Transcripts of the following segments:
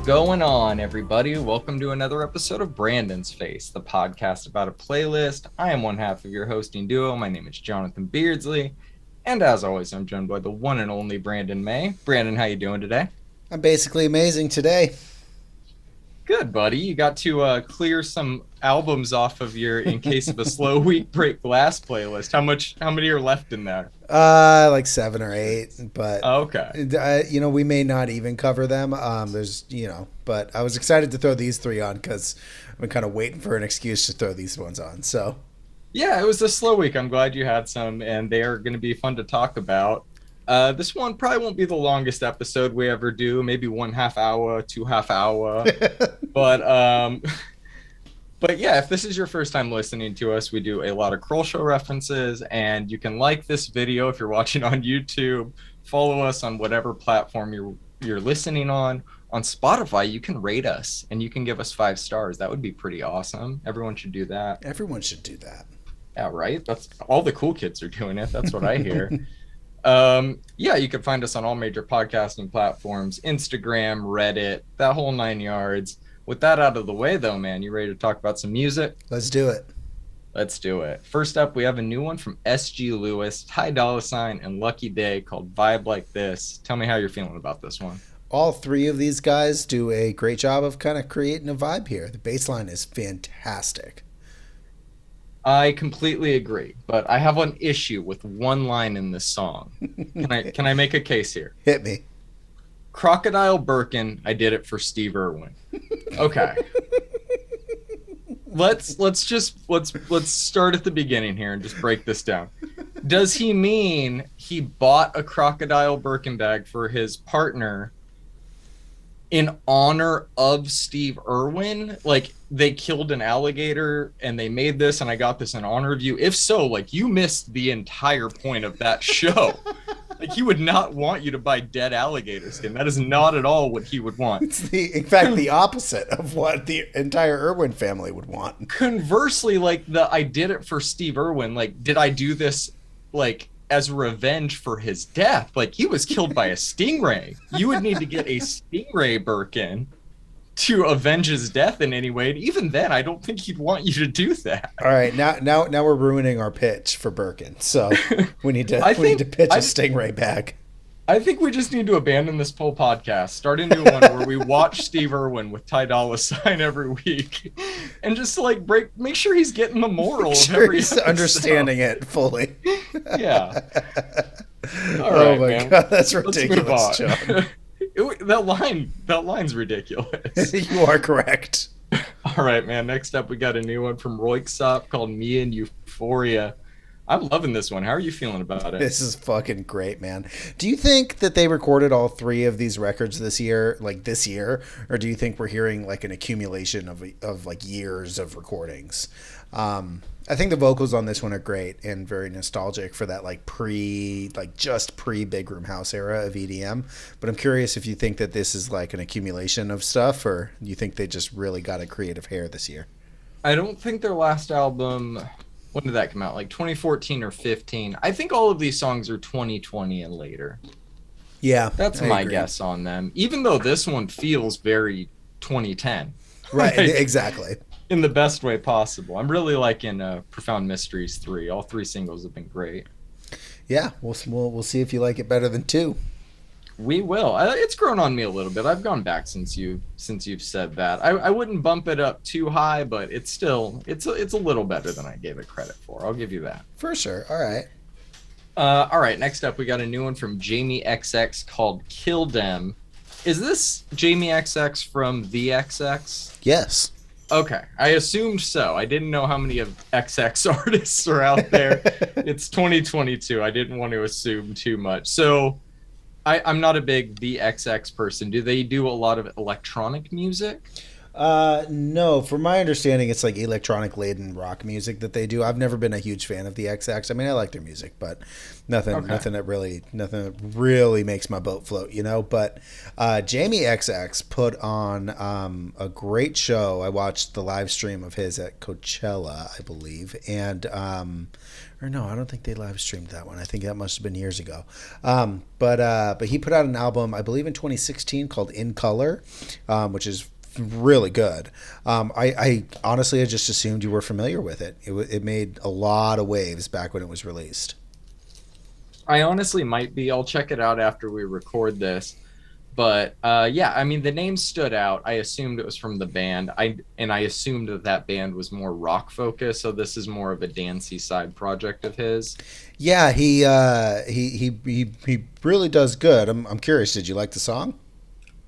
Going on, everybody? Welcome to another episode of Brandon's Face, the podcast about a playlist. I am one half of your hosting duo. My name is Jonathan Beardsley, and as always, I'm joined by the one and only Brandon May. Brandon, how you doing today? I'm basically amazing today. Good, buddy. You got to clear some albums off of your In Case of a Slow Week Break Glass playlist. How many are left in there? Like 7 or 8, but Okay. we may not even cover them. But I was excited to throw these 3 on because I've been kind of waiting for an excuse to throw these ones on. So Yeah, it was a slow week. I'm glad you had some, and they are going to be fun to talk about. This one probably won't be the longest episode we ever do. Maybe 1/2 hour, 2/2 hour. But yeah, if this is your first time listening to us, we do a lot of Kroll Show references, and you can like this video if you're watching on YouTube. Follow us on whatever platform you're listening on. On Spotify, you can rate us, and you can give us 5 stars. That would be pretty awesome. Everyone should do that. everyone should do that. Yeah, right? That's all the cool kids are doing it. That's what I hear. Yeah, you can find us on all major podcasting platforms, Instagram, Reddit, that whole 9 yards. With that out of the way, though, man, you ready to talk about some music? Let's do it. Let's do it. First up, we have a new one from SG Lewis, Ty Dolla $ign, and Lucky Day called Vibe Like This. Tell me how you're feeling about this one. All 3 of these guys do a great job of kind of creating a vibe here. The bass line is fantastic. I completely agree, but I have an issue with one line in this song. Can I make a case here? Hit me. Crocodile Birkin, I did it for Steve Irwin. Okay. Let's start at the beginning here and just break this down. Does he mean he bought a Crocodile Birkin bag for his partner in honor of Steve Irwin? Like, they killed an alligator and they made this and I got this in honor of you? If so, like, you missed the entire point of that show. Like, he would not want you to buy dead alligator skin. That is not at all what he would want. It's in fact the opposite of what the entire Irwin family would want. Conversely, like, I did it for Steve Irwin. Like, did I do this, like, as revenge for his death? Like, he was killed by a stingray. You would need to get a stingray Birkin to avenge his death in any way. And even then, I don't think he'd want you to do that. All right, now we're ruining our pitch for Birkin. So we need to pitch a stingray bag. I think we just need to abandon this whole podcast, start a new one where we watch Steve Irwin with Ty Dolla $ign every week, and just like make sure he's getting the moral of every episode. Understanding it fully. Yeah. All Oh right, my man. God, that's ridiculous, John. John. That line's ridiculous. You are correct. All right, man. Next up, we got a new one from Royksop called Me and Euphoria. I'm loving this one. How are you feeling about it? This is fucking great, man. Do you think that they recorded all 3 of these records this year, or do you think we're hearing like an accumulation of like years of recordings? I think the vocals on this one are great and very nostalgic for that just pre Big Room House era of EDM. But I'm curious if you think that this is like an accumulation of stuff, or you think they just really got a creative hair this year? I don't think their last album, when did that come out? Like 2014 or 15. I think all of these songs are 2020 and later. Yeah, that's my guess on them. Even though this one feels very 2010. Right, like, exactly. In the best way possible. I'm really liking Profound Mysteries 3. All 3 singles have been great. Yeah, we'll see if you like it better than 2. We will. It's grown on me a little bit. I've gone back since you've said that. I wouldn't bump it up too high, but it's a little better than I gave it credit for. I'll give you that. For sure. All right. All right. Next up, we got a new one from Jamie XX called Kill Dem. Is this Jamie XX from The XX? Yes. Okay, I assumed so. I didn't know how many of XX artists are out there. It's 2022. I didn't want to assume too much. So I'm not a big VXX person. Do they do a lot of electronic music? No, from my understanding, it's like electronic laden rock music that they do. I've never been a huge fan of the XX. I mean, I like their music, but Okay. nothing that really makes my boat float, you know. But Jamie XX put on a great show. I watched the live stream of his at Coachella, I believe, and or no, I don't think they live streamed that one. I think that must have been years ago. But he put out an album, I believe, in 2016 called In Color, which is really good. I honestly, I just assumed you were familiar with it. It made a lot of waves back when it was released. I honestly might be. I'll check it out after we record this. But yeah, I mean, the name stood out. I assumed it was from the band. I assumed that that band was more rock focused. So this is more of a dancey side project of his. Yeah, he really does good. I'm curious. Did you like the song?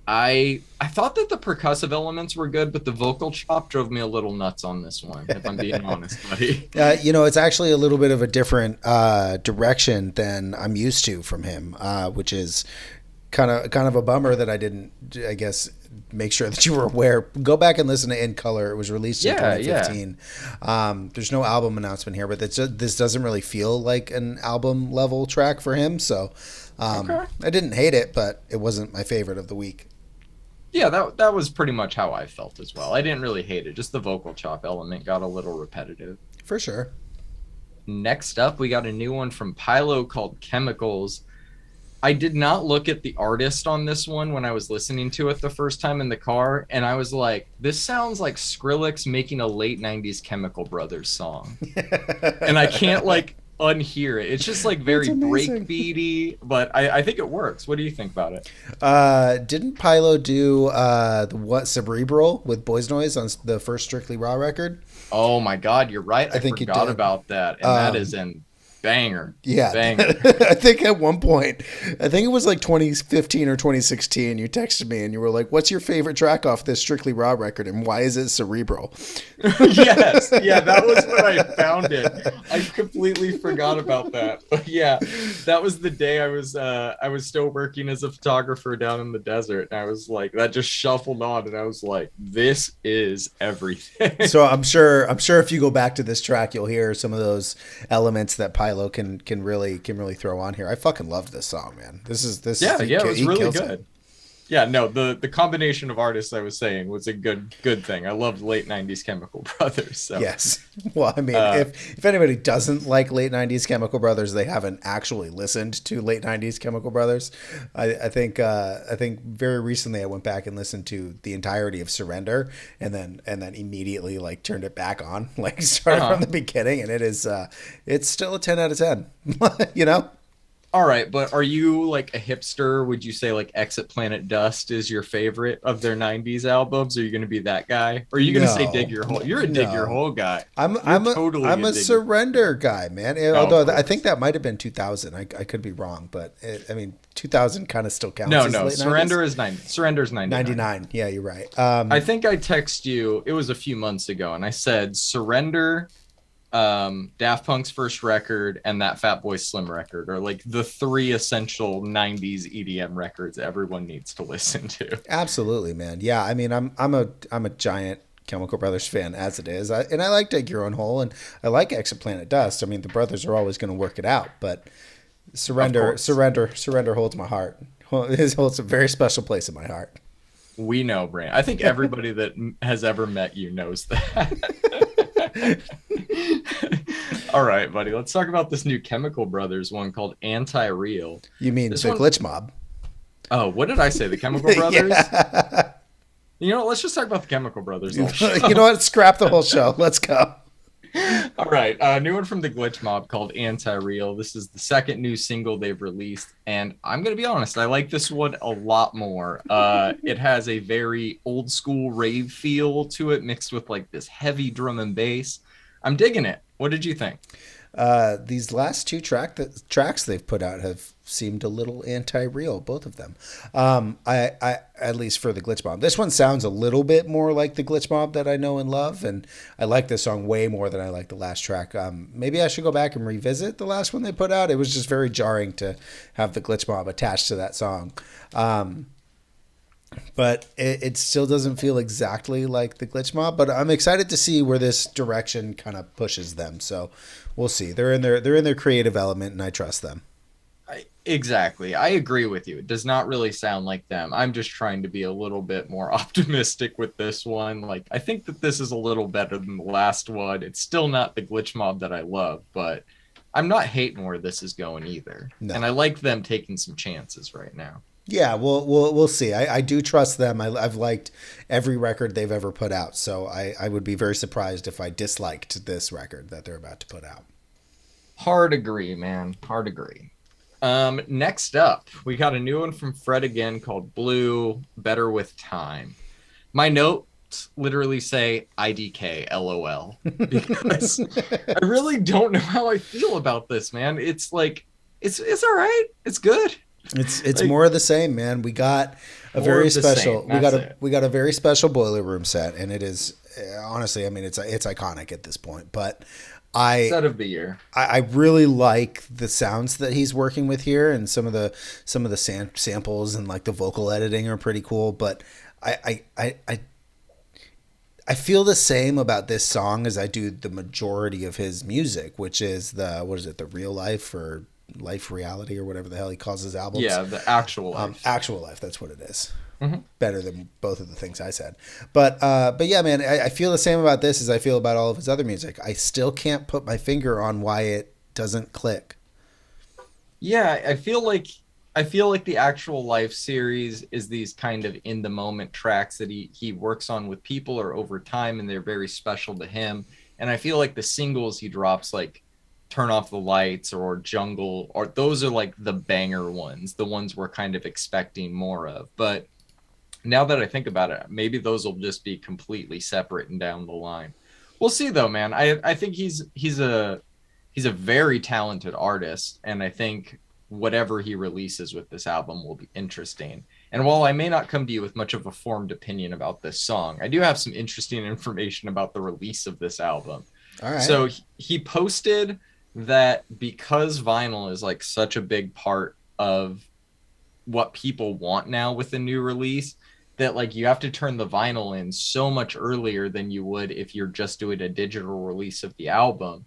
I thought that the percussive elements were good, but the vocal chop drove me a little nuts on this one, if I'm being honest, buddy. It's actually a little bit of a different direction than I'm used to from him, which is kind of a bummer that I didn't, I guess, make sure that you were aware. Go back and listen to In Color. It was released in Yeah, 2015. There's no album announcement here, but this doesn't really feel like an album level track for him. So Okay. I didn't hate it, but it wasn't my favorite of the week. Yeah, that was pretty much how I felt as well. I didn't really hate it. Just the vocal chop element got a little repetitive. For sure. Next up, we got a new one from Pylo called Chemicals. I did not look at the artist on this one when I was listening to it the first time in the car, and I was like, this sounds like Skrillex making a late 90s Chemical Brothers song. And I can't like unhear it. It's just like very breakbeaty, but I think it works. What do you think about it? Didn't Pylo do the what Cerebral with Boys Noise on the first Strictly Raw record? Oh my God, you're right. I think he forgot did. about that. And that is an banger. Yeah, Banger. I think at one point, I think it was like 2015 or 2016, you texted me and you were like, "What's your favorite track off this Strictly Raw record, and why is it Cerebral?" Yes. Yeah, that was when I found it. I completely forgot about that. But yeah, that was the day I was still working as a photographer down in the desert. And I was like, that just shuffled on and I was like, this is everything. So I'm sure if you go back to this track, you'll hear some of those elements that Pylo can really throw on here. I fucking loved this song, man. Yeah, it was really kills good. it. Yeah, no, the combination of artists I was saying was a good thing. I loved late 90s Chemical Brothers. So Yes. Well, I mean, if anybody doesn't like late 90s Chemical Brothers, they haven't actually listened to late 90s Chemical Brothers. I think very recently I went back and listened to the entirety of Surrender, and then immediately like turned it back on, like started from the beginning, and it's still a 10 out of 10. You know? all right, but are you like a hipster? Would you say like Exit Planet Dust is your favorite of their 90s albums? Are you going to be that guy? Or are you going to say Dig Your Hole? You're a Dig Your Hole guy. I'm a Surrender guy, man. Although I think that might have been 2000. I could be wrong, but I mean 2000 kind of still counts. No. Surrender 90s? is 90. Surrender's 99. Yeah, you're right. I think I text you. It was a few months ago, and I said Surrender, Daft Punk's first record, and that Fatboy Slim record are like the three essential 90s EDM records everyone needs to listen to. Absolutely, man. Yeah, I mean, I'm a giant Chemical Brothers fan as it is, and I like Dig Your Own Hole, and I like Exit Planet Dust. I mean, the brothers are always going to work it out, but Surrender holds my heart. It holds a very special place in my heart. We know, Brand. I think everybody that has ever met you knows that. All right, buddy. Let's talk about this new Chemical Brothers one called Anti-Real. You mean the Glitch Mob? Oh, what did I say? The Chemical Brothers? Yeah. You know what? Let's just talk about the Chemical Brothers. You know what? Scrap the whole show. Let's go. All right. New one from the Glitch Mob called Anti-Real. This is the second new single they've released. And I'm going to be honest, I like this one a lot more. It has a very old school rave feel to it, mixed with like this heavy drum and bass. I'm digging it. What did you think? These last two tracks they've put out have seemed a little anti-real, both of them. I at least for the Glitch Mob. This one sounds a little bit more like the Glitch Mob that I know and love, and I like this song way more than I like the last track. Maybe I should go back and revisit the last one they put out. It was just very jarring to have the Glitch Mob attached to that song. but it still doesn't feel exactly like the Glitch Mob. But I'm excited to see where this direction kind of pushes them. So we'll see. They're in their creative element, and I trust them. Exactly. I agree with you. It does not really sound like them. I'm just trying to be a little bit more optimistic with this one. Like, I think that this is a little better than the last one. It's still not the Glitch Mob that I love, but I'm not hating where this is going either. No. And I like them taking some chances right now. Yeah, we'll see. I do trust them. I've liked every record they've ever put out, so I would be very surprised if I disliked this record that they're about to put out. Hard agree, man. Hard agree. Next up, we got a new one from Fred again called Blue, Better with Time. My notes literally say IDK, LOL, because I really don't know how I feel about this, man. It's like, it's all right. It's good. It's Like, more of the same, man. We got a more very of the special. same. That's it. We got a very special Boiler Room set, and it is honestly, I mean, it's iconic at this point. But Set of the year. I really like the sounds that he's working with here, and some of the samples and like the vocal editing are pretty cool. But I feel the same about this song as I do the majority of his music, which is the Real Life or Life Reality or whatever the hell he calls his albums. Yeah, the Actual Life. Actual Life, that's what it is. Mm-hmm. Better than both of the things I said. But yeah, man, I feel the same about this as I feel about all of his other music. I still can't put my finger on why it doesn't click. Yeah, I feel like the Actual Life series is these kind of in the moment tracks that he works on with people or over time, and they're very special to him. And I feel like the singles he drops, like Turn Off the Lights or Jungle, or those are like the banger ones, the ones we're kind of expecting more of. But now that I think about it, maybe those will just be completely separate and down the line. We'll see though, man. I think he's a very talented artist, and I think whatever he releases with this album will be interesting. And while I may not come to you with much of a formed opinion about this song, I do have some interesting information about the release of this album. All right. So he posted that because vinyl is like such a big part of what people want now with a new release, that like you have to turn the vinyl in so much earlier than you would if you're just doing a digital release of the album.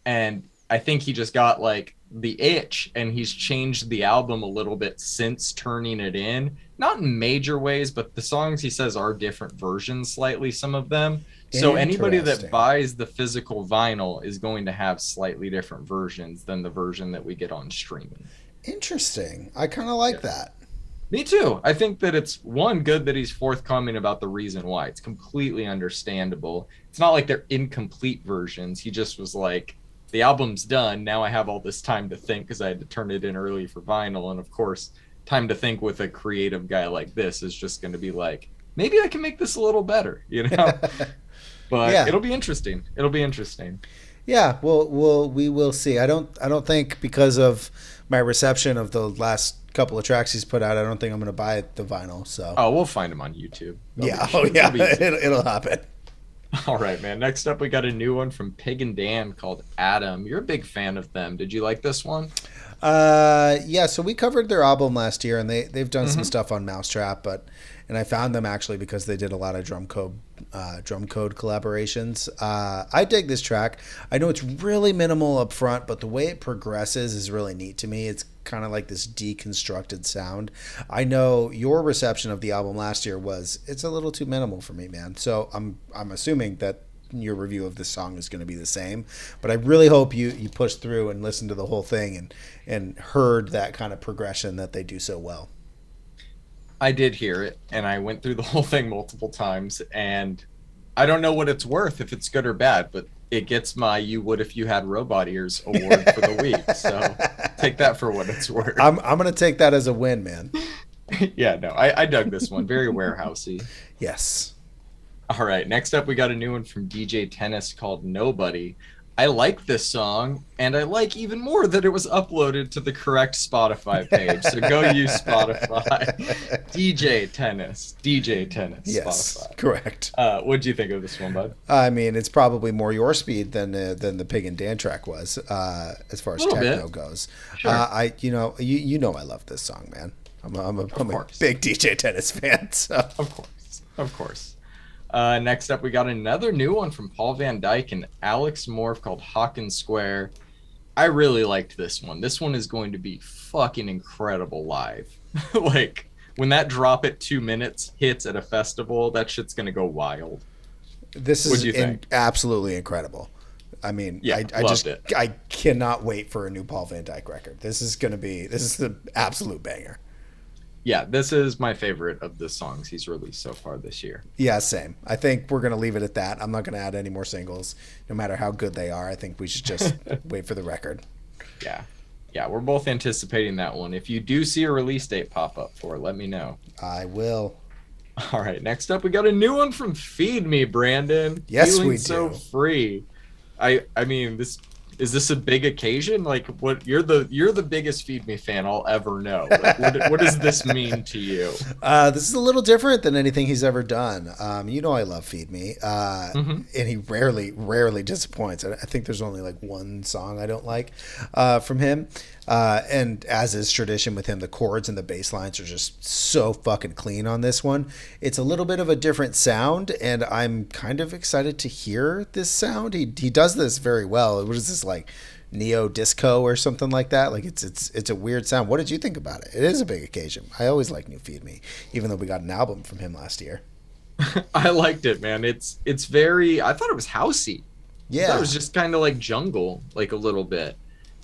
And I think he just got like the itch, and he's changed the album a little bit since turning it in. Not in major ways, but the songs he says are different versions slightly, some of them. So anybody that buys the physical vinyl is going to have slightly different versions than the version that we get on streaming. Interesting. I kind of like that. Me too. I think that it's one, good that he's forthcoming about the reason why. It's completely understandable. It's not like they're incomplete versions. He just was like, the album's done. Now I have all this time to think because I had to turn it in early for vinyl. And of course, time to think with a creative guy like this is just going to be like, maybe I can make this a little better, you know? But yeah, it'll be interesting. It'll be interesting. Yeah, we will see. I don't think, because of my reception of the last couple of tracks he's put out, I don't think I'm going to buy the vinyl. So we'll find him on YouTube. It'll happen. All right, man. Next up, we got a new one from Pig and Dan called Adam. You're a big fan of them. Did you like this one? Yeah. So we covered their album last year, and they've done some stuff on Mousetrap, and I found them actually because they did a lot of drum code collaborations. I dig this track. I know it's really minimal up front, but the way it progresses is really neat to me. It's kind of like this deconstructed sound. I know your reception of the album last year was, it's a little too minimal for me, man. So I'm assuming that your review of this song is going to be the same, but I really hope you push through and listen to the whole thing and heard that kind of progression that they do so well. I did hear it, and I went through the whole thing multiple times, and I don't know what it's worth, if it's good or bad, but it gets my "You Would If You Had Robot Ears" award for the week. So take that for what it's worth. I'm gonna take that as a win, man. Yeah, no, I dug this one. Very warehousey. Yes. All right, next up we got a new one from DJ Tennis called Nobody. I like this song, and I like even more that it was uploaded to the correct Spotify page. So go use Spotify. DJ Tennis. Yes, Spotify. Correct. What'd you think of this one, bud? I mean, it's probably more your speed than the Pig and Dan track was, as far as techno goes. Sure. You know I love this song, man. I'm a big DJ Tennis fan. So Of course. Next up, we got another new one from Paul Van Dyke and Alex Morph called Hawkins Square. I really liked this one. This one is going to be fucking incredible live. Like, when that drop at 2 minutes hits at a festival, that shit's going to go wild. This is absolutely incredible. I mean, yeah, I cannot wait for a new Paul Van Dyke record. This is the absolute banger. Yeah, this is my favorite of the songs he's released so far this year. Yeah, same. I think we're going to leave it at that. I'm not going to add any more singles, no matter how good they are. I think we should just wait for the record. Yeah. Yeah, we're both anticipating that one. If you do see a release date pop up for it, let me know. I will. All right, next up, we got a new one from Feed Me, Brandon. Yes, Feeling we do. So free. I mean, is this a big occasion? Like, what you're the biggest Feed Me fan I'll ever know. Like, what does this mean to you? This is a little different than anything he's ever done. You know I love Feed Me, and he rarely disappoints. I think there's only like one song I don't like from him. And as is tradition with him, the chords and the bass lines are just so fucking clean on this one. It's a little bit of a different sound, and I'm kind of excited to hear this sound. He does this very well. What is this, like neo disco or something like that? Like it's a weird sound. What did you think about it? It is a big occasion. I always like New Feed Me, even though we got an album from him last year. I liked it, man. It's very. I thought it was housey. Yeah, it was just kind of like jungle, like a little bit.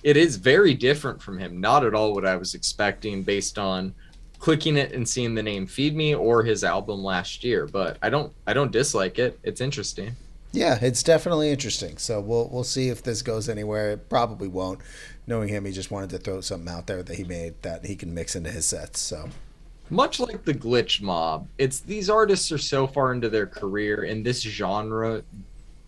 It is very different from him. Not at all what I was expecting based on clicking it and seeing the name Feed Me or his album last year. But I don't dislike it. It's interesting. Yeah, it's definitely interesting. So we'll see if this goes anywhere. It probably won't. Knowing him, he just wanted to throw something out there that he made that he can mix into his sets. So much like the Glitch Mob, it's these artists are so far into their career, and this genre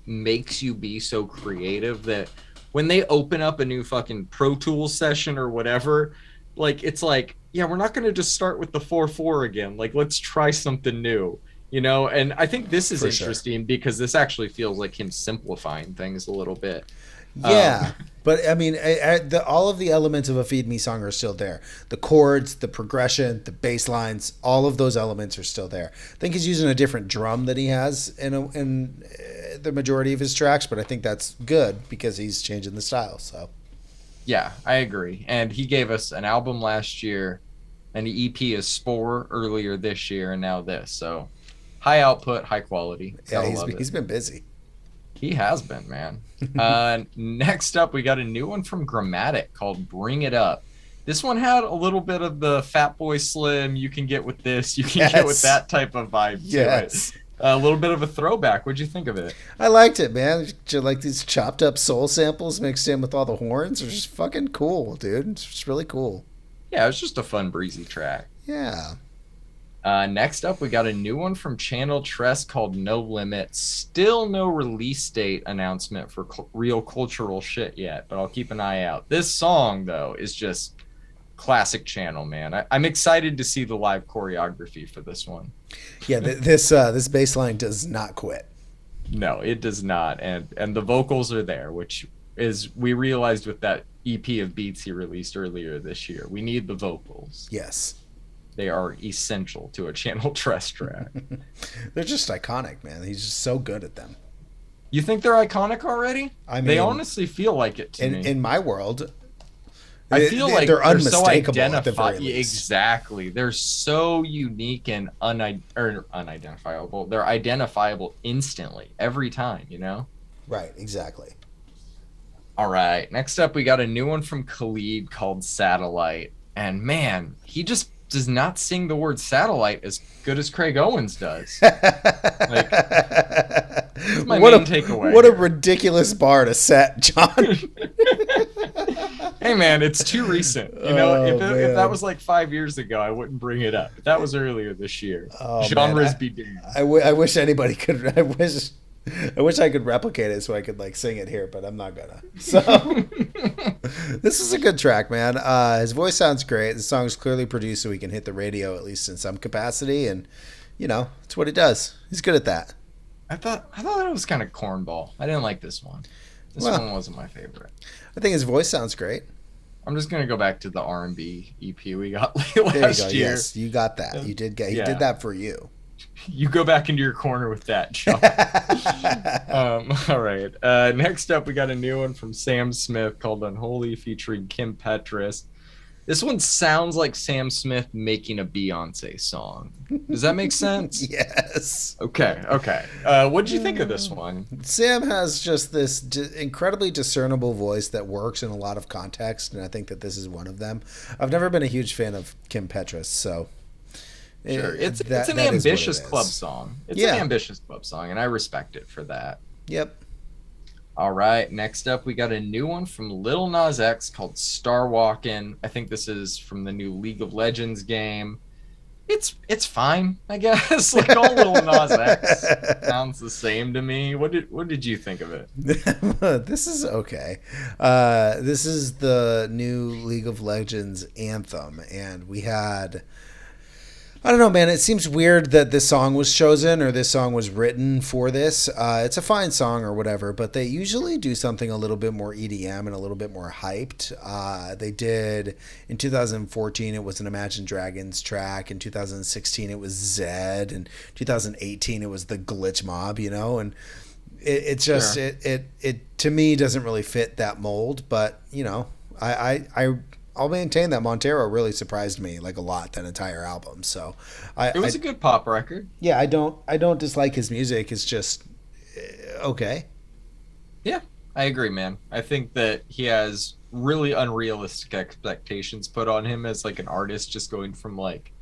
makes you be so creative that when they open up a new fucking Pro Tools session or whatever, like, it's like, yeah, we're not going to just start with the 4/4 again. Like, let's try something new, you know? And I think this is interesting because this actually feels like him simplifying things a little bit. Yeah, but I mean, all of the elements of a Feed Me song are still there. The chords, the progression, the bass lines, all of those elements are still there. I think he's using a different drum that he has in the majority of his tracks, but I think that's good because he's changing the style. So, yeah, I agree. And he gave us an album last year, an EP is Spore earlier this year, and now this. So, high output, high quality. Yeah, he's been busy. He has been, man. Next up, we got a new one from Grammatic called Bring It Up. This one had a little bit of the Fatboy Slim, you can get with this, you can get with that type of vibe to it. A little bit of a throwback. What'd you think of it? I liked it, man. Like these chopped up soul samples mixed in with all the horns are just fucking cool, dude. It's just really cool. Yeah, it was just a fun, breezy track. Yeah. Next up, we got a new one from Channel Tress called No Limit. Still no release date announcement for real cultural shit yet, but I'll keep an eye out. This song, though, is just classic Channel, man. I'm excited to see the live choreography for this one. Yeah, this bass line does not quit. No, it does not, and the vocals are there, which is we realized with that EP of beats he released earlier this year. We need the vocals. Yes. They are essential to a Channel Tress track. They're just iconic, man. He's just so good at them. You think they're iconic already? I mean, they honestly feel like it to me. In my world, I feel like they're unmistakable so at the very least. Exactly. They're so unique and unidentifiable. They're identifiable instantly every time, you know? Right, exactly. All right. Next up, we got a new one from Khalid called Satellite. And man, he just does not sing the word satellite as good as Craig Owens does. Like, that's my main takeaway. What a ridiculous bar to set, John. Hey man, it's too recent. You know, if that was like 5 years ago, I wouldn't bring it up. If that was earlier this year, genres be damned. I wish anybody could. I wish I could replicate it so I could like sing it here, but I'm not gonna. So this is a good track, man. His voice sounds great. The song is clearly produced so he can hit the radio at least in some capacity, and you know, it's what he does. He's good at that. I thought it was kind of cornball. I didn't like this one. This one wasn't my favorite. I think his voice sounds great. I'm just gonna go back to the R&B EP we got There you go. last year. Yes, you got that. You did get. He did Yeah, that for you. you go back into your corner with that, John. All right. Next up, we got a new one from Sam Smith called "Unholy" featuring Kim Petras. This one sounds like Sam Smith making a Beyonce song. Does that make sense? Yes. Okay. Okay. What did you think of this one? Sam has just this incredibly discernible voice that works in a lot of context, and I think that this is one of them. I've never been a huge fan of Kim Petras, so Sure. It's an that is what ambitious it club is. song. It's an Yeah. ambitious club song, and I respect it for that. Yep. All right. Next up, we got a new one from Lil Nas X called Star Walkin'. I think this is from the new League of Legends game. It's fine, I guess. Like all Lil Nas X sounds the same to me. What did you think of it? This is okay. This is the new League of Legends anthem, and we had. I don't know, man. It seems weird that this song was chosen or this song was written for this. It's a fine song or whatever, but they usually do something a little bit more EDM and a little bit more hyped. They did in 2014. It was an Imagine Dragons track. In 2016, it was Zed. In 2018, it was the Glitch Mob. And it just Sure. it to me doesn't really fit that mold. But I'll maintain that Montero really surprised me like a lot, that entire album. So It was a good pop record. yeah, I don't dislike his music. It's just okay. Yeah, I agree, man. I think that he has really unrealistic expectations put on him as like an artist, just going from like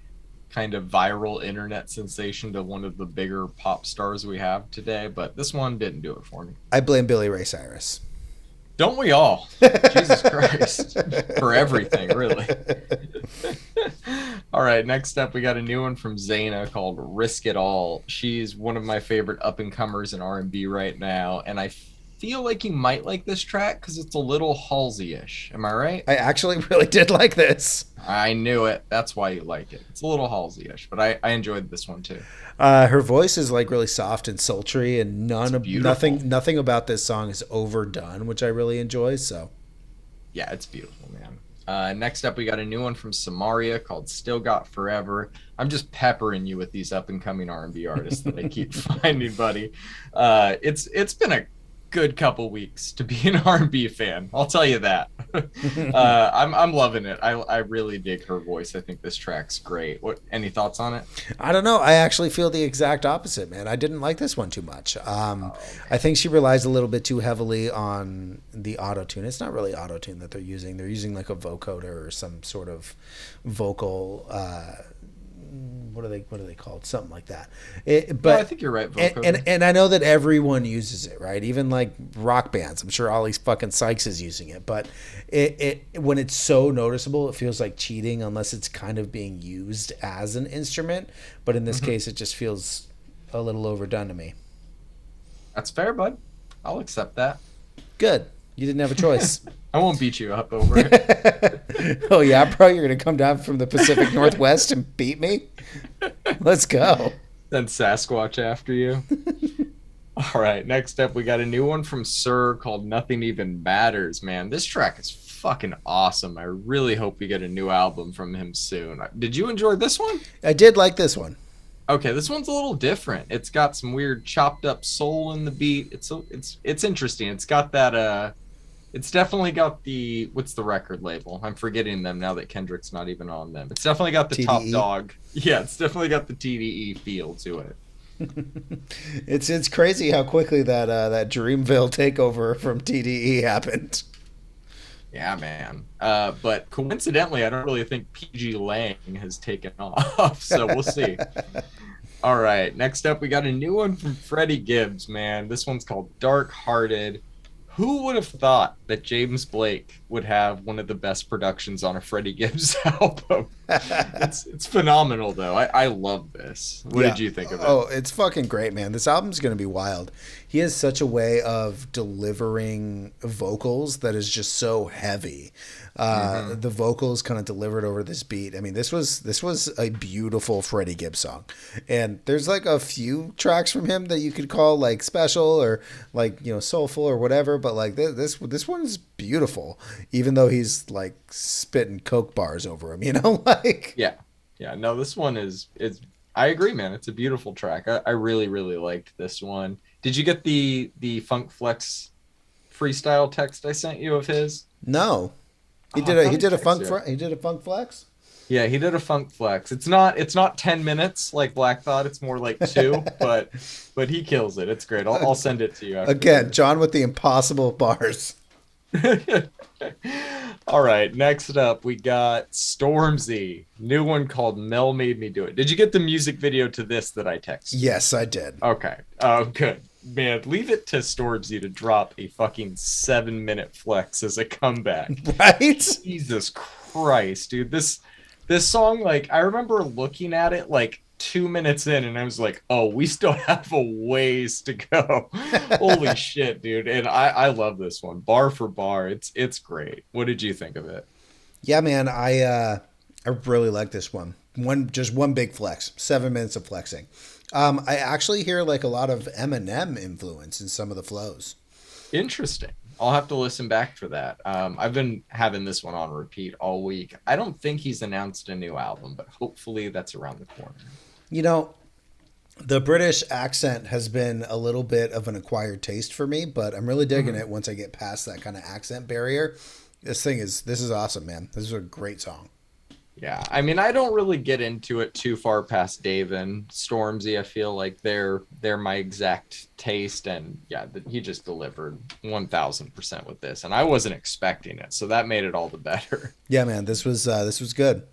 kind of viral internet sensation to one of the bigger pop stars we have today. But this one didn't do it for me. I blame Billy Ray Cyrus. Don't we all? Jesus Christ. For everything, really. All right, next up, we got a new one from Zayn called Risk It All. She's one of my favorite up-and-comers in R&B right now, and I feel like you might like this track because it's a little Halsey-ish. Am I right? I actually really did like this. I knew it. That's why you like it. It's a little Halsey-ish, but I enjoyed this one too. Her voice is like really soft and sultry, and Beautiful. nothing about this song is overdone, which I really enjoy. So Yeah, it's beautiful, man. Next up, we got a new one from Samaria called "Still Got Forever." I'm just peppering you with these up and coming R&B artists that I keep finding, buddy. It's been a good couple weeks to be an R&B fan. I'll tell you that. I'm loving it. I really dig her voice. I think this track's great. Any thoughts on it? I don't know. I actually feel the exact opposite, man. I didn't like this one too much. I think she relies a little bit too heavily on the auto tune. It's not really auto tune that they're using. They're using like a vocoder or some sort of vocal. What are they called? Something like that. But I think you're right. and I know that everyone uses it, right? Even like rock bands. I'm sure Ollie fucking Sykes is using it. But it when it's so noticeable, it feels like cheating unless it's kind of being used as an instrument. But in this case, it just feels a little overdone to me. That's fair, bud. I'll accept that. Good. You didn't have a choice. I won't beat you up over it. Oh yeah, bro, you're gonna come down from the Pacific Northwest and beat me? Let's go. Then Sasquatch after you. All right, next up, we got a new one from Sir called "Nothing Even Matters." Man, this track is fucking awesome. I really hope we get a new album from him soon. Did you enjoy this one? I did like this one. Okay, this one's a little different. It's got some weird chopped up soul in the beat. It's interesting. It's got that it's definitely got the what's the record label? I'm forgetting them now that Kendrick's not even on them. It's definitely got the Top TDE? Dog. Yeah, it's definitely got the TDE feel to it. It's crazy how quickly that Dreamville takeover from TDE happened. Yeah, man. But coincidentally, I don't really think PG Lang has taken off, so we'll see. All right, next up, we got a new one from Freddie Gibbs, man. This one's called Dark Hearted. Who would have thought that James Blake would have one of the best productions on a Freddie Gibbs album? It's phenomenal, though. I love this. What did you think of it? Oh, it's fucking great, man. This album's going to be wild. He has such a way of delivering vocals that is just so heavy. The vocals kind of delivered over this beat. I mean, this was a beautiful Freddie Gibbs song. And there's like a few tracks from him that you could call like special or like, soulful or whatever. but like this one's beautiful, even though he's like spitting Coke bars over him. You know, like Yeah. Yeah. No, this one is I agree, man. It's a beautiful track. I really, really liked this one. Did you get the Funk Flex freestyle text I sent you of his? no, Oh, I thought I texted it. he did a funk flex. Yeah, he did a Funk Flex. It's not 10 minutes like Black Thought. It's more like two, but he kills it. It's great. I'll send it to you after Again, this. John with the impossible bars. All right, next up we got Stormzy, new one called Mel Made Me Do It. Did you get the music video to this that I texted? Yes, I did. Okay. Oh, good. Man, leave it to Stormzy to drop a fucking 7-minute flex as a comeback. Right? Jesus Christ, dude. This song, like, I remember looking at it like 2 minutes in and I was like, oh, we still have a ways to go. Holy shit, dude. And I love this one. Bar for bar. It's great. What did you think of it? Yeah, man, I really like this one. Just one big flex. 7 minutes of flexing. I actually hear like a lot of Eminem influence in some of the flows. Interesting. I'll have to listen back for that. I've been having this one on repeat all week. I don't think he's announced a new album, but hopefully that's around the corner. You know, the British accent has been a little bit of an acquired taste for me, but I'm really digging it once I get past that kind of accent barrier. This is awesome, man. This is a great song. Yeah, I mean, I don't really get into it too far past Dave and Stormzy. I feel like they're my exact taste, and yeah, he just delivered 1000% with this, and I wasn't expecting it, so that made it all the better. Yeah, man, this was good.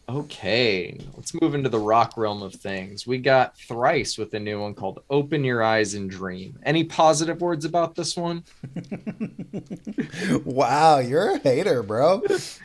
Okay, let's move into the rock realm of things. We got Thrice with a new one called Open Your Eyes and Dream. Any positive words about this one? Wow, you're a hater, bro.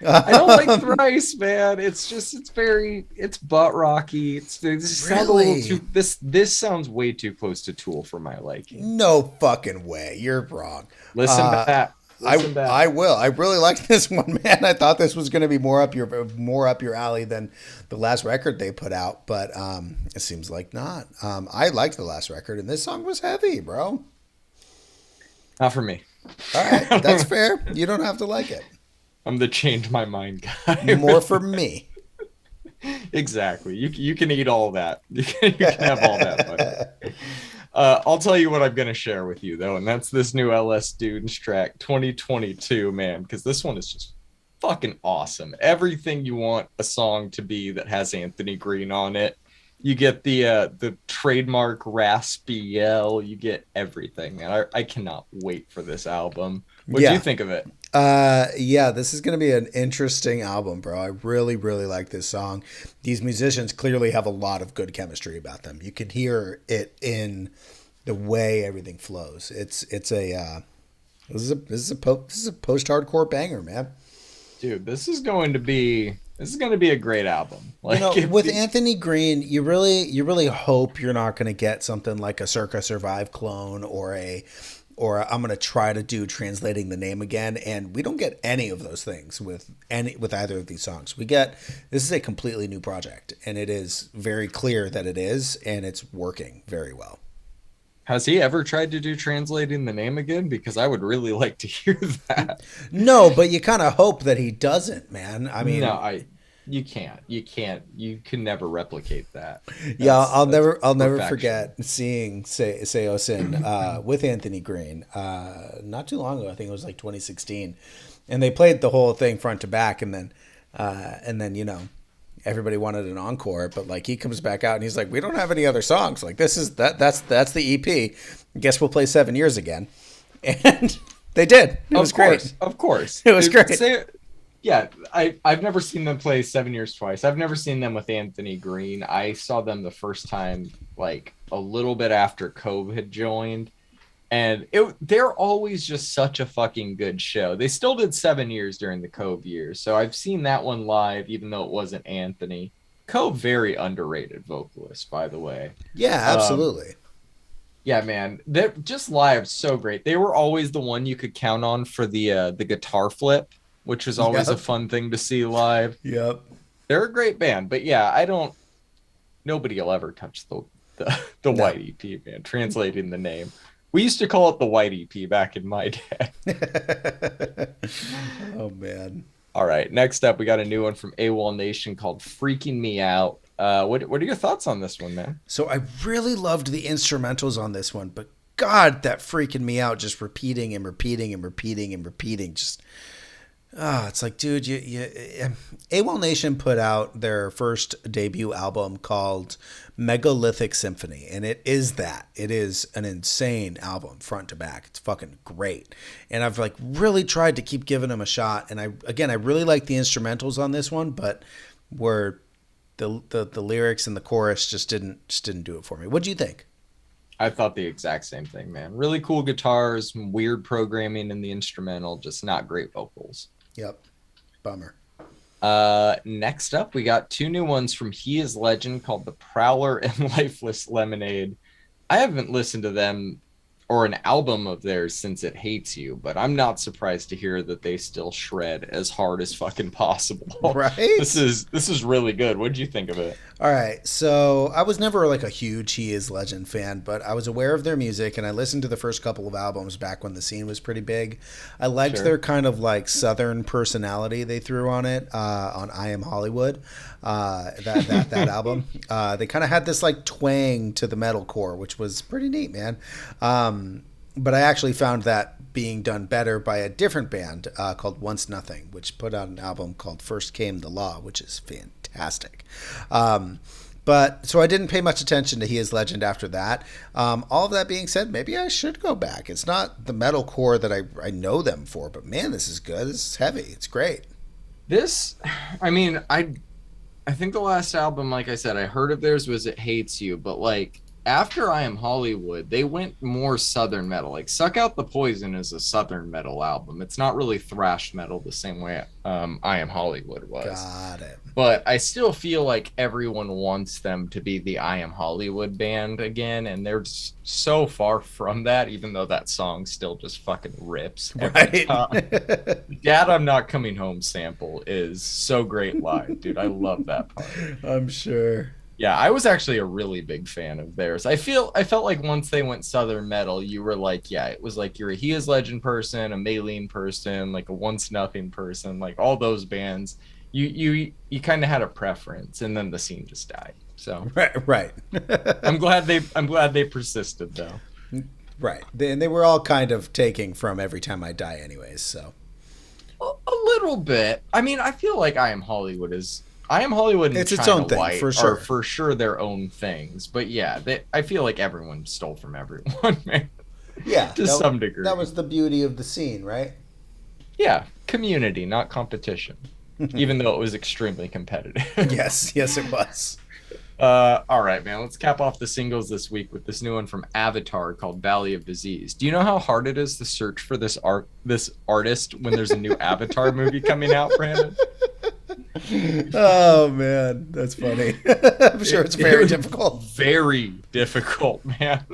I don't like Thrice, man. It's butt rocky. This sounds a little too this sounds way too close to Tool for my liking. No fucking way. You're wrong. Listen back. Listen back. I will. I really like this one, man. I thought this was going to be more up your alley than the last record they put out, but it seems like not. I liked the last record, and this song was heavy, bro. Not for me. All right, that's fair. You don't have to like it. I'm the change my mind guy. More for me. Exactly. You can eat all that. You can have all that. I'll tell you what I'm going to share with you, though, and that's this new LS Dunes track, 2022, man, because this one is just fucking awesome. Everything you want a song to be that has Anthony Green on it. You get the trademark raspy yell. You get everything, man. I cannot wait for this album. What do you think of it? Yeah, this is going to be an interesting album, bro. I really, really like this song. These musicians clearly have a lot of good chemistry about them. You can hear it in the way everything flows. This is a post-hardcore banger, man. Dude, this is going to be a great album. Like, you know, with Anthony Green, you really hope you're not going to get something like a Circa Survive clone or I'm going to try to do Translating the Name Again, and we don't get any of those things with either of these songs. This is a completely new project, and it is very clear that it is, and it's working very well. Has he ever tried to do Translating the Name Again? Because I would really like to hear that. No, but you kind of hope that he doesn't, man. I mean, no, you can't. You can never replicate that. I'll never forget seeing Seosin with Anthony Green not too long ago. I think it was like 2016, and they played the whole thing front to back, and then you know, everybody wanted an encore, but like he comes back out and he's like, we don't have any other songs. Like that's the EP. Guess we'll play 7 years again. And they did. It was great. Of course. It was great. Yeah, I've never seen them play 7 years twice. I've never seen them with Anthony Green. I saw them the first time like a little bit after Cove had joined. And they're always just such a fucking good show. They still did 7 years during the Cove years. So I've seen that one live, even though it wasn't Anthony. Cove, very underrated vocalist, by the way. Yeah, absolutely. Yeah, man. They're just live so great. They were always the one you could count on for the guitar flip, which was always a fun thing to see live. Yep. They're a great band. But yeah, nobody will ever touch the white EP, man. Translating the Name. We used to call it the white EP back in my day. Oh man. All right, next up, we got a new one from AWOL Nation called "Freaking Me Out." What are your thoughts on this one, man? So I really loved the instrumentals on this one, but God, that freaking me out, just repeating and repeating and repeating and repeating. Just it's like, dude, AWOL Nation put out their first debut album called Megalithic Symphony, and it is that. It is an insane album, front to back. It's fucking great, and I've like really tried to keep giving them a shot. And I really like the instrumentals on this one, but where the lyrics and the chorus just didn't do it for me. What do you think? I thought the exact same thing, man. Really cool guitars, weird programming in the instrumental, just not great vocals. Yep. Bummer. Next up, we got two new ones from He Is Legend called The Prowler and Lifeless Lemonade. I haven't listened to them or an album of theirs since It Hates You, but I'm not surprised to hear that they still shred as hard as fucking possible. Right? This is really good. What did you think of it? All right, so I was never like a huge He Is Legend fan, but I was aware of their music, and I listened to the first couple of albums back when the scene was pretty big. I liked their kind of like Southern personality they threw on it, on I Am Hollywood, that album. They kind of had this like twang to the metalcore, which was pretty neat, man. But I actually found that being done better by a different band called Once Nothing, which put out an album called First Came the Law, which is fantastic. But so I didn't pay much attention to He Is Legend after that. All of that being said, maybe I should go back. It's not the metalcore that I know them for, but man, this is good. This is heavy. It's great. I think the last album, like I said, I heard of theirs was It Hates You, but like after I Am Hollywood, they went more Southern metal. Like Suck Out the Poison is a Southern metal album. It's not really thrash metal the same way I Am Hollywood was. Got it. But I still feel like everyone wants them to be the I Am Hollywood band again, and they're just so far from that, even though that song still just fucking rips every time. Dad, I'm Not Coming Home sample is so great live, dude. I love that part. I'm sure. Yeah, I was actually a really big fan of theirs. I felt like once they went Southern metal, you were like, yeah, it was like you're a He Is Legend person, a Maylene person, like a Once Nothing person, like all those bands. You kind of had a preference, and then the scene just died. So right. I'm glad they persisted though. Right, and they were all kind of taking from Every Time I Die, anyways. So a little bit. I mean, I feel like I Am Hollywood and it's China its own thing, White for sure. are for sure their own things. But yeah, I feel like everyone stole from everyone, man. Yeah, to some degree. That was the beauty of the scene, right? Yeah, community, not competition. Even though it was extremely competitive. Yes, it was. All right, man. Let's cap off the singles this week with this new one from Avatar called Valley of Disease. Do you know how hard it is to search for this artist when there's a new Avatar movie coming out, Brandon? Oh man, that's funny. I'm sure it's very difficult. Very difficult, man.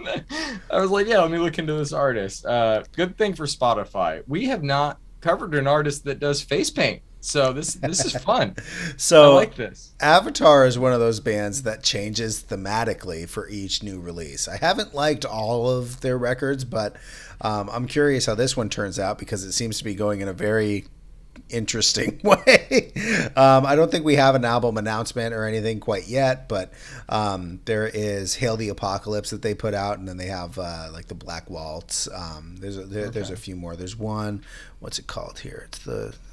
I was like, yeah, let me look into this artist. Good thing for Spotify. We have not covered an artist that does face paint. So this is fun. So I like this. Avatar is one of those bands that changes thematically for each new release. I haven't liked all of their records, but I'm curious how this one turns out because it seems to be going in a very interesting way. I don't think we have an album announcement or anything quite yet, but there is Hail the Apocalypse that they put out, and then they have like the Black Waltz. There's a few more. There's one. What's it called here?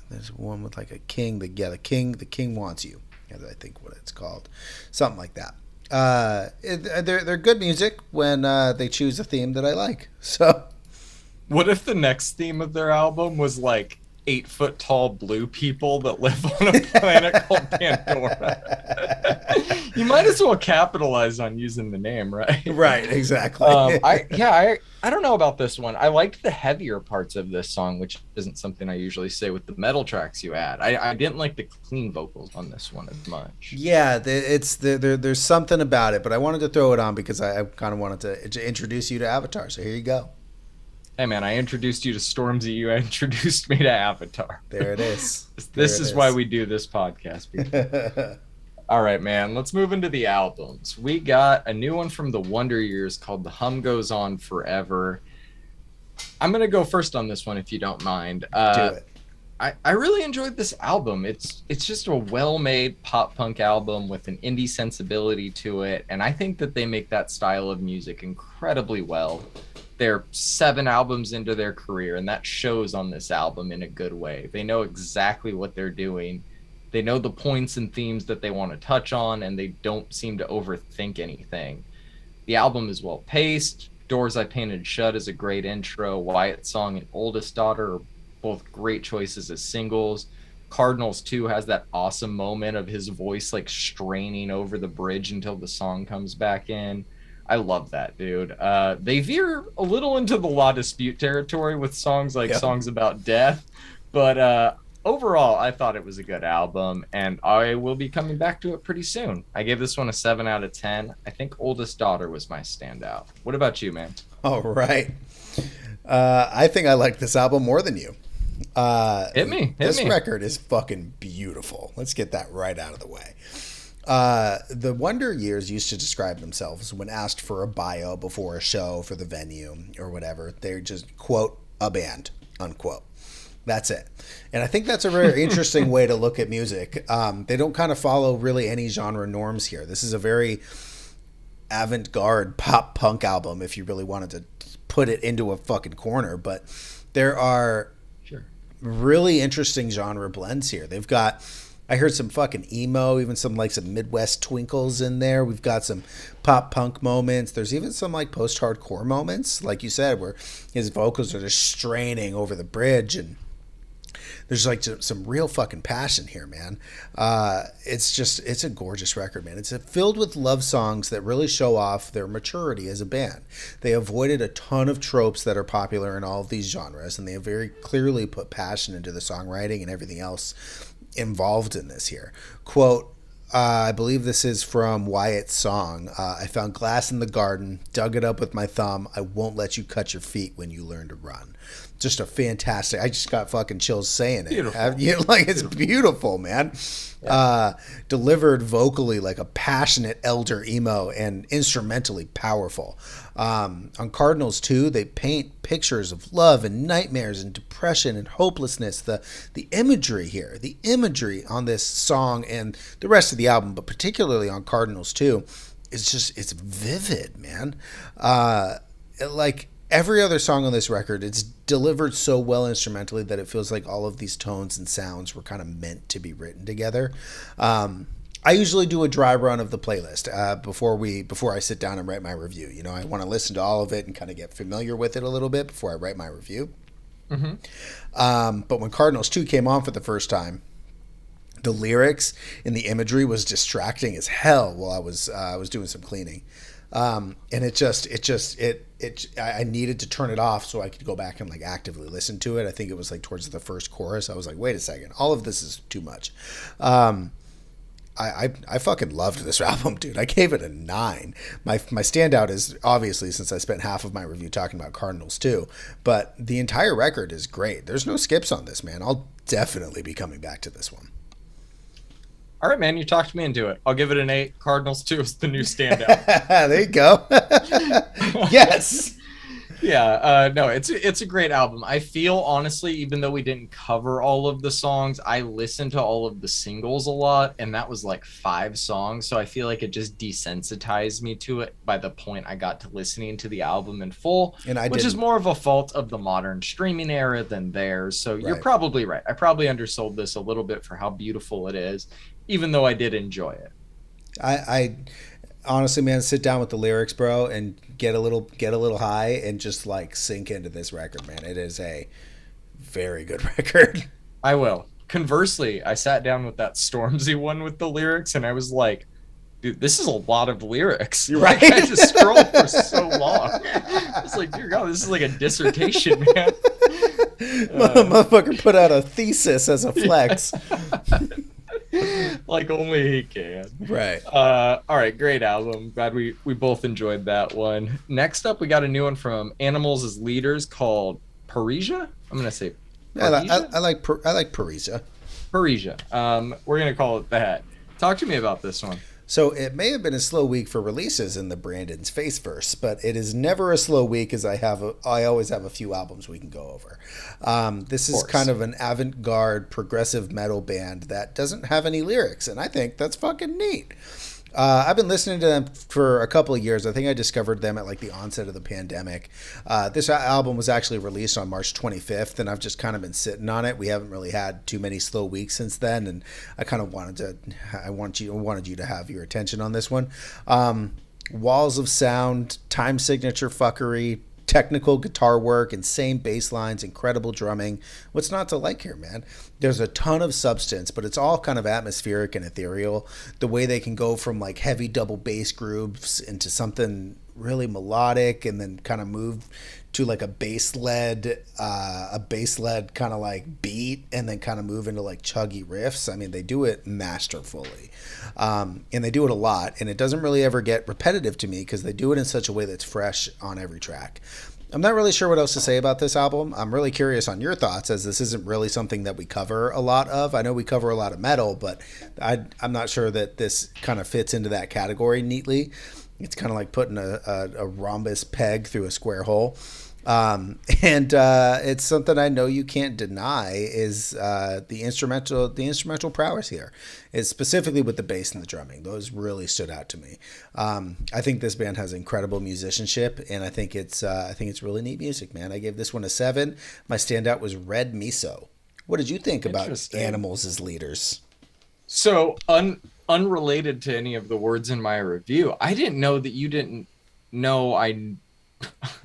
There's one with like a king. The king wants you. Yeah, I think what it's called, something like that. They're good music when they choose a theme that I like. So, what if the next theme of their album was like 8-foot tall blue people that live on a planet called Pandora? You might as well capitalize on using the name, right? Right, exactly. I don't know about this one. I liked the heavier parts of this song, which isn't something I usually say with the metal tracks you add. I didn't like the clean vocals on this one as much. Yeah, there's something about it, but I wanted to throw it on because I kind of wanted to introduce you to Avatar. So here you go. Hey man, I introduced you to Stormzy. You introduced me to Avatar. There it is. This is why we do this podcast. All right, man. Let's move into the albums. We got a new one from the Wonder Years called The Hum Goes On Forever. I'm gonna go first on this one if you don't mind. Do it. I really enjoyed this album. It's just a well-made pop punk album with an indie sensibility to it, and I think that they make that style of music incredibly well. They're 7 albums into their career, and that shows on this album in a good way. They know exactly what they're doing. They know the points and themes that they want to touch on, and they don't seem to overthink anything. The album is well paced. Doors I Painted Shut is a great intro. Wyatt's song and Oldest Daughter are both great choices as singles. Cardinals 2 has that awesome moment of his voice like straining over the bridge until the song comes back in. I love that, dude. They veer a little into the law dispute territory with songs like Songs About Death, but overall, I thought it was a good album, and I will be coming back to it pretty soon. I gave this one a 7 out of 10. I think Oldest Daughter was my standout. What about you, man? All right. I think I like this album more than you. This record is fucking beautiful. Let's get that right out of the way. The Wonder Years used to describe themselves when asked for a bio before a show for the venue or whatever. They just quote a band, unquote. That's it. And I think that's a very interesting way to look at music. They don't kind of follow really any genre norms here. This is a very avant-garde pop punk album if you really wanted to put it into a fucking corner. But there are really interesting genre blends here. They've got, I heard some fucking emo, even some like some Midwest twinkles in there. We've got some pop punk moments. There's even some like post-hardcore moments, like you said, where his vocals are just straining over the bridge, and there's like some real fucking passion here, man. It's a gorgeous record, man. It's filled with love songs that really show off their maturity as a band. They avoided a ton of tropes that are popular in all of these genres, and they have very clearly put passion into the songwriting and everything else involved in this here. Quote, I believe this is from Wyatt's song. I found glass in the garden, dug it up with my thumb. I won't let you cut your feet when you learn to run. Just a fantastic. I just got fucking chills saying it. It's beautiful, man. Yeah. Delivered vocally like a passionate elder emo and instrumentally powerful. On Cardinals 2, they paint pictures of love and nightmares and depression and hopelessness. The imagery here, the imagery on this song and the rest of the album, but particularly on Cardinals 2, it's vivid, man. Like every other song on this record, it's delivered so well instrumentally that it feels like all of these tones and sounds were kind of meant to be written together. I usually do a dry run of the playlist before I sit down and write my review. You know, I want to listen to all of it and kind of get familiar with it a little bit before I write my review. Mm-hmm. But when Cardinals 2 came on for the first time, the lyrics and the imagery was distracting as hell while I was doing some cleaning. And I needed to turn it off so I could go back and like actively listen to it. I think it was like towards the first chorus. I was like, wait a second, all of this is too much. I fucking loved this album, dude. I gave it a 9. My standout is obviously, since I spent half of my review talking about Cardinals 2, but the entire record is great. There's no skips on this, man. I'll definitely be coming back to this one. All right, man, you talked me into it. I'll give it an 8. Cardinals 2 is the new standout. There you go. Yes. Yeah, no, it's a great album. I feel, honestly, even though we didn't cover all of the songs, I listened to all of the singles a lot, and that was like 5 songs, so I feel like it just desensitized me to it by the point I got to listening to the album in full, which is more of a fault of the modern streaming era than theirs, so You're probably right. I probably undersold this a little bit for how beautiful it is, even though I did enjoy it. I honestly, man, sit down with the lyrics, bro, and get a little high and just like sink into this record, man. It is a very good record. I will. Conversely, I sat down with that Stormzy one with the lyrics, and I was like, dude, this is a lot of lyrics. Right? Like, I just scrolled for so long. It's like, dear God, this is like a dissertation, man. Motherfucker put out a thesis as a flex. Like only he can. Right. All right, great album. Glad we both enjoyed that one. Next up, we got a new one from Animals as Leaders called Parisia. I'm gonna say Parisia? I like Parisia. Parisia. We're gonna call it that. Talk to me about this one. So it may have been a slow week for releases in the Brandon's Faceverse, but it is never a slow week as I always have a few albums we can go over. This is kind of an avant-garde progressive metal band that doesn't have any lyrics, and I think that's fucking neat. I've been listening to them for a couple of years. I think I discovered them at like the onset of the pandemic. This album was actually released on March 25th, and I've just kind of been sitting on it. We haven't really had too many slow weeks since then, and I kind of wanted you to have your attention on this one. Walls of sound, time signature fuckery, technical guitar work, insane bass lines, incredible drumming. What's not to like here, man? There's a ton of substance, but it's all kind of atmospheric and ethereal. The way they can go from like heavy double bass grooves into something really melodic and then kind of move to like a bass led kind of like beat and then kind of move into like chuggy riffs. I mean, they do it masterfully. And they do it a lot, and it doesn't really ever get repetitive to me because they do it in such a way that's fresh on every track. I'm not really sure what else to say about this album. I'm really curious on your thoughts, as this isn't really something that we cover a lot of. I know we cover a lot of metal, but I'm not sure that this kind of fits into that category neatly. It's kind of like putting a rhombus peg through a square hole. It's something I know you can't deny is the instrumental prowess here. Is specifically with the bass and the drumming. Those really stood out to me. I think this band has incredible musicianship, and I think it's really neat music, man. I gave this one a 7. My standout was Red Miso. What did you think about Animals as Leaders? So unrelated to any of the words in my review, I didn't know that you didn't know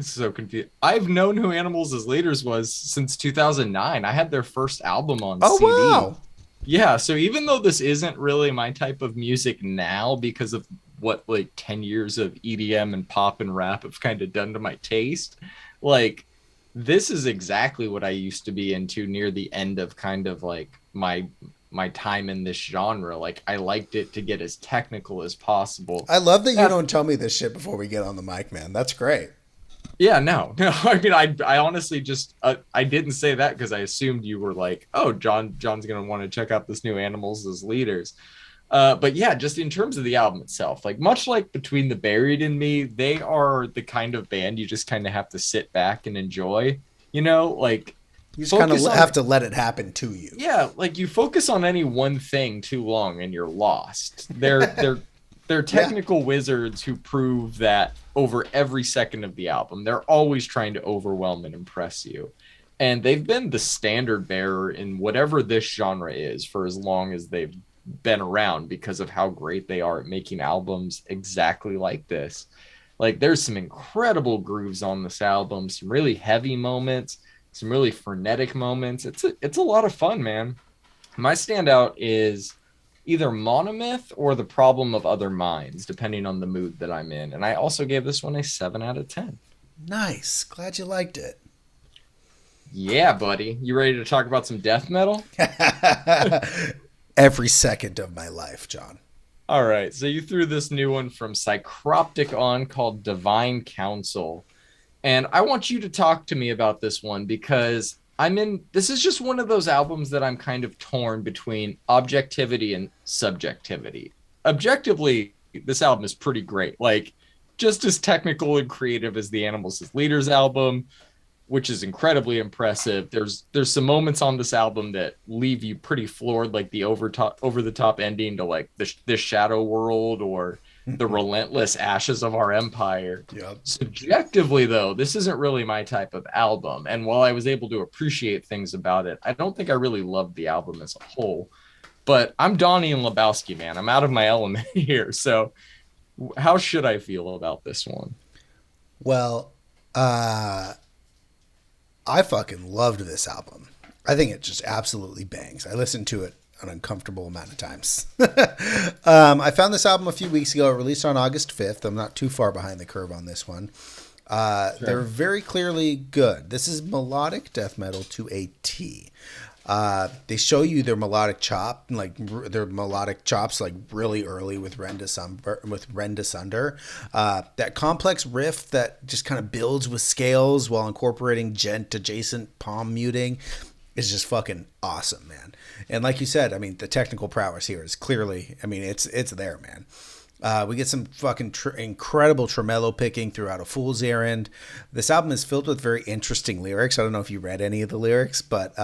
so confused. I've known who Animals as Leaders was since 2009. I had their first album on CD. Wow. Yeah, so even though this isn't really my type of music now because of what like 10 years of EDM and pop and rap have kind of done to my taste, like this is exactly what I used to be into near the end of kind of like my time in this genre. Like I liked it to get as technical as possible. I love that you don't tell me this shit before we get on the mic, man. That's great. Yeah, no. I mean, I honestly just, I didn't say that because I assumed you were like, oh, John's going to want to check out this new Animals as Leaders. But yeah, just in terms of the album itself, like much like Between the Buried and Me, they are the kind of band you just kind of have to sit back and enjoy, you know, like you just kind of have to let it happen to you. Yeah. Like you focus on any one thing too long and you're lost. They're technical wizards who prove that over every second of the album. They're always trying to overwhelm and impress you. And they've been the standard bearer in whatever this genre is for as long as they've been around because of how great they are at making albums exactly like this. Like there's some incredible grooves on this album, some really heavy moments, some really frenetic moments. It's a lot of fun, man. My standout is either Monomyth or The Problem of Other Minds, depending on the mood that I'm in. And I also gave this one a 7 out of 10. Nice. Glad you liked it. Yeah, buddy. You ready to talk about some death metal? Every second of my life, John. All right. So you threw this new one from Psycroptic on called Divine Council. And I want you to talk to me about this one because this is just one of those albums that I'm kind of torn between objectivity and subjectivity. Objectively, this album is pretty great. Like, just as technical and creative as the Animals as Leaders album, which is incredibly impressive. There's some moments on this album that leave you pretty floored, like the over the top ending to like this Shadow World or the Relentless Ashes of Our Empire. Yep. Subjectively, though, this isn't really my type of album. And while I was able to appreciate things about it, I don't think I really loved the album as a whole. But I'm Donnie and Lebowski, man. I'm out of my element here. So how should I feel about this one? Well, I fucking loved this album. I think it just absolutely bangs. I listened to it an uncomfortable amount of times. I found this album a few weeks ago. It released on August 5th. I'm not too far behind the curve on this one. Sure. They're very clearly good. This is melodic death metal to a T. They show you their melodic chops like really early with Rend Asunder. That complex riff that just kind of builds with scales while incorporating gent adjacent palm muting is just fucking awesome, man. And like you said, I mean, the technical prowess here is clearly, I mean, it's there, man. We get some fucking incredible tremolo picking throughout A Fool's Errand. This album is filled with very interesting lyrics. I don't know if you read any of the lyrics, but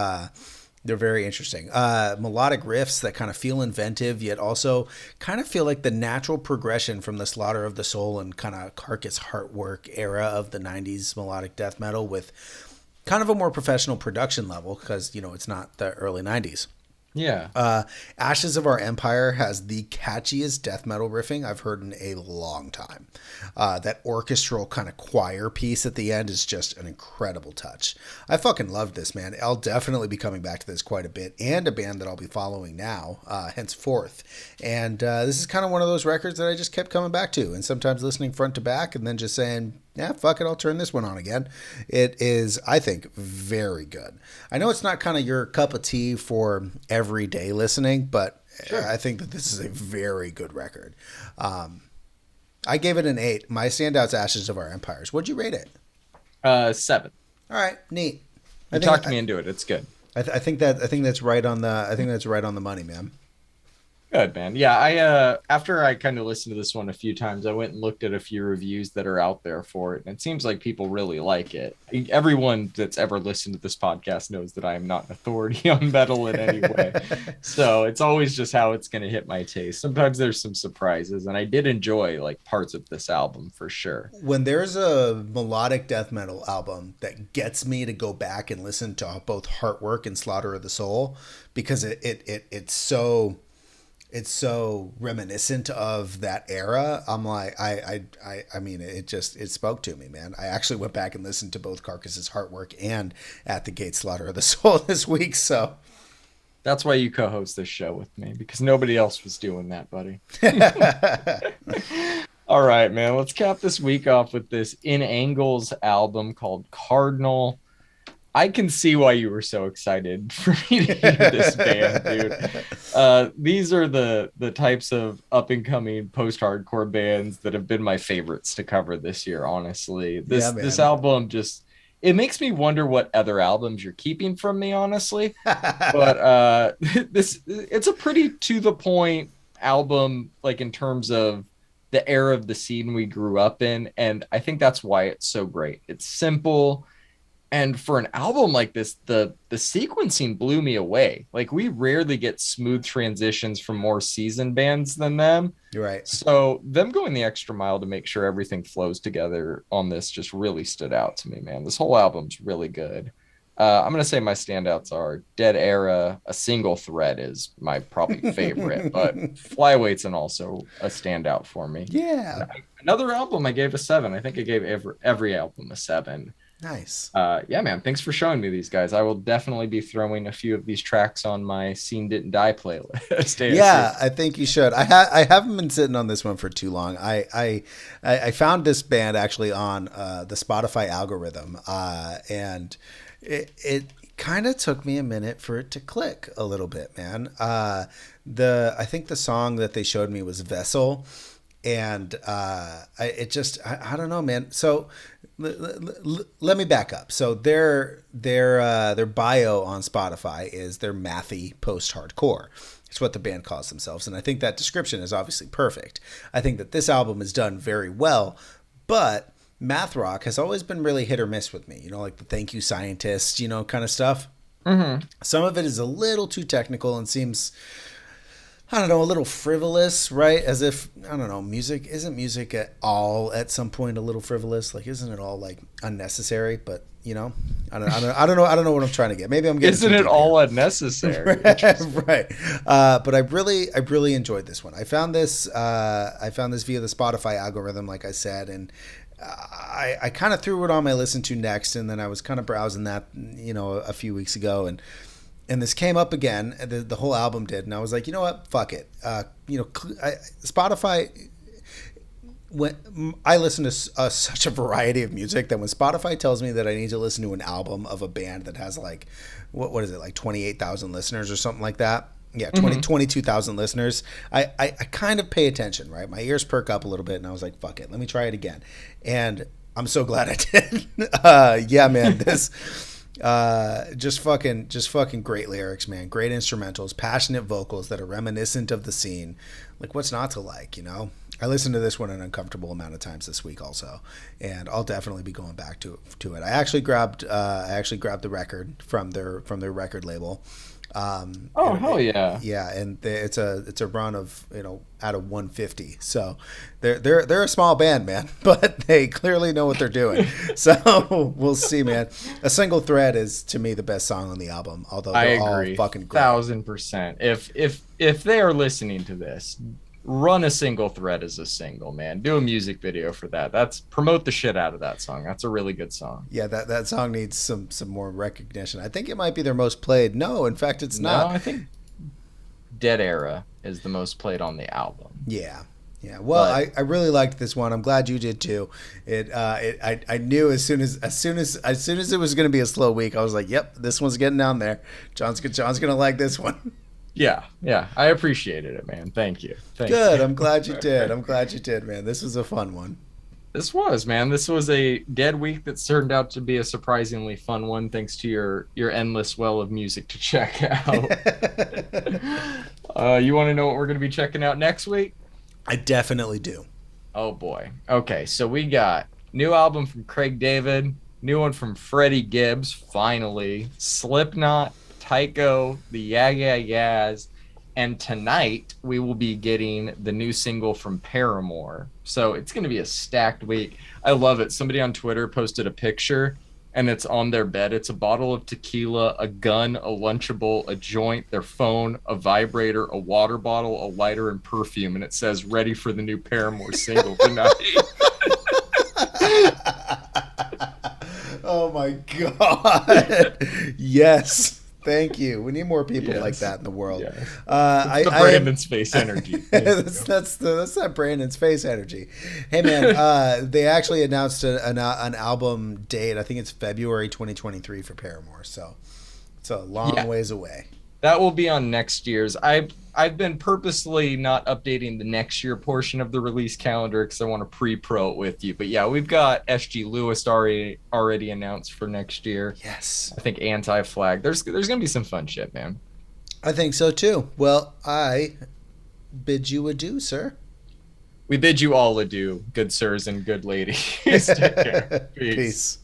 they're very interesting. Melodic riffs that kind of feel inventive, yet also kind of feel like the natural progression from the Slaughter of the Soul and kind of Carcass Heartwork era of the 90s melodic death metal with kind of a more professional production level because, it's not the early 90s. Yeah. Ashes of Our Empire has the catchiest death metal riffing I've heard in a long time. That orchestral kind of choir piece at the end is just an incredible touch. I fucking love this, man. I'll definitely be coming back to this quite a bit, and a band that I'll be following now, henceforth. And this is kind of one of those records that I just kept coming back to, and sometimes listening front to back and then just saying, yeah, fuck it, I'll turn this one on again. It is, I think, very good. I know it's not kind of your cup of tea for everyday listening, but sure. I think that this is a very good record. I gave it an 8. My standout's Ashes of Our Empires. What'd you rate it? 7. All right, neat. You talked me into it. It's good. I think that's right on the money, man. Good, man. Yeah, after I kind of listened to this one a few times, I went and looked at a few reviews that are out there for it, and it seems like people really like it. Everyone that's ever listened to this podcast knows that I am not an authority on metal in any way. So it's always just how it's going to hit my taste. Sometimes there's some surprises, and I did enjoy like parts of this album for sure. When there's a melodic death metal album that gets me to go back and listen to both Heartwork and Slaughter of the Soul, because it's so reminiscent of that era. I'm like, I mean, it spoke to me, man. I actually went back and listened to both Carcass's Heartwork and At the Gate Slaughter of the Soul this week. So that's why you co-host this show with me, because nobody else was doing that, buddy. All right, man. Let's cap this week off with this In Angles album called Cardinal. I can see why you were so excited for me to hear this band, dude. These are the types of up-and-coming post-hardcore bands that have been my favorites to cover this year, honestly. This album just... It makes me wonder what other albums you're keeping from me, honestly. But it's a pretty to-the-point album, like in terms of the era of the scene we grew up in, and I think that's why it's so great. It's simple. And for an album like this, the sequencing blew me away. Like, we rarely get smooth transitions from more seasoned bands than them. You're right. So them going the extra mile to make sure everything flows together on this just really stood out to me, man. This whole album's really good. I'm going to say my standouts are Dead Era. A Single Thread is my probably favorite, but Flywait's and also a standout for me. Yeah. Another album I gave a 7. I think I gave every album a 7. Nice. Yeah, man. Thanks for showing me these guys. I will definitely be throwing a few of these tracks on my Scene Didn't Die playlist. Yeah, I think you should. I haven't been sitting on this one for too long. I found this band actually on the Spotify algorithm, and it kind of took me a minute for it to click a little bit, man. I think the song that they showed me was Vessel. And I don't know, man. So let me back up. So their bio on Spotify is they're mathy post-hardcore. It's what the band calls themselves. And I think that description is obviously perfect. I think that this album is done very well, but math rock has always been really hit or miss with me. Like the Thank You Scientist, kind of stuff. Mm-hmm. Some of it is a little too technical and seems... I don't know, a little frivolous, right? As if, I don't know, isn't music at all at some point a little frivolous? Like, isn't it all like unnecessary? But I don't know what I'm trying to get. Maybe I'm getting. Isn't it all unnecessary? Right. But I really enjoyed this one. I found this via the Spotify algorithm, like I said, and I kind of threw it on my listen to next, and then I was kind of browsing that, a few weeks ago, and this came up again, the whole album did, and I was like, you know what, fuck it. Spotify, when I listen to such a variety of music that when Spotify tells me that I need to listen to an album of a band that has like, what is it, like 28,000 listeners or something like that? Yeah, 22,000 listeners. I kind of pay attention, right? My ears perk up a little bit, and I was like, fuck it, let me try it again. And I'm so glad I did. Yeah, man, this... just fucking great lyrics, man. Great instrumentals, passionate vocals that are reminiscent of the scene. Like, what's not to like, I listened to this one an uncomfortable amount of times this week also, and I'll definitely be going back to it. I actually grabbed the record from their record label. Oh, hell yeah. Yeah, and it's a run of out of 150. So they're a small band, man, but they clearly know what they're doing. So we'll see, man. A Single Thread is to me the best song on the album, although they're all fucking great. 1,000%. If they are listening to this, run A Single Thread as a single, man. Do a music video for that. That's promote the shit out of that song. That's a really good song. Yeah, that song needs some more recognition. I think it might be their most played. No, in fact, it's not. No, I think Dead Era is the most played on the album. Yeah. Yeah. Well, I really liked this one. I'm glad you did too. I knew as soon as it was going to be a slow week, I was like, "Yep, this one's getting down there. John's going to like this one." Yeah, I appreciated it, man. Thank you. Good. I'm glad you did. Man. This was a fun one. This was a dead week that turned out to be a surprisingly fun one, thanks to your endless well of music to check out. You want to know what we're going to be checking out next week? I definitely do. Oh boy. Okay, so we got new album from Craig David, new one from Freddie Gibbs, finally, Slipknot, Tycho, the Yeah Yeah Yeahs, and tonight we will be getting the new single from Paramore. So it's going to be a stacked week. I love it. Somebody on Twitter posted a picture, and it's on their bed. It's a bottle of tequila, a gun, a Lunchable, a joint, their phone, a vibrator, a water bottle, a lighter, and perfume. And it says, "Ready for the new Paramore single tonight." Oh my God. Yes. Thank you. We need more people like that in the world. Yes. The Brandon Space energy. that's that Brandon Space energy. Hey man, they actually announced an album date. I think it's February 2023 for Paramore. So it's a long ways away. That will be on next year's. I've been purposely not updating the next year portion of the release calendar because I want to pre-pro it with you. But yeah, we've got S.G. Lewis already announced for next year. Yes. I think Anti-Flag. There's gonna be some fun shit, man. I think so too. Well, I bid you adieu, sir. We bid you all adieu, good sirs and good ladies. Take care. Peace.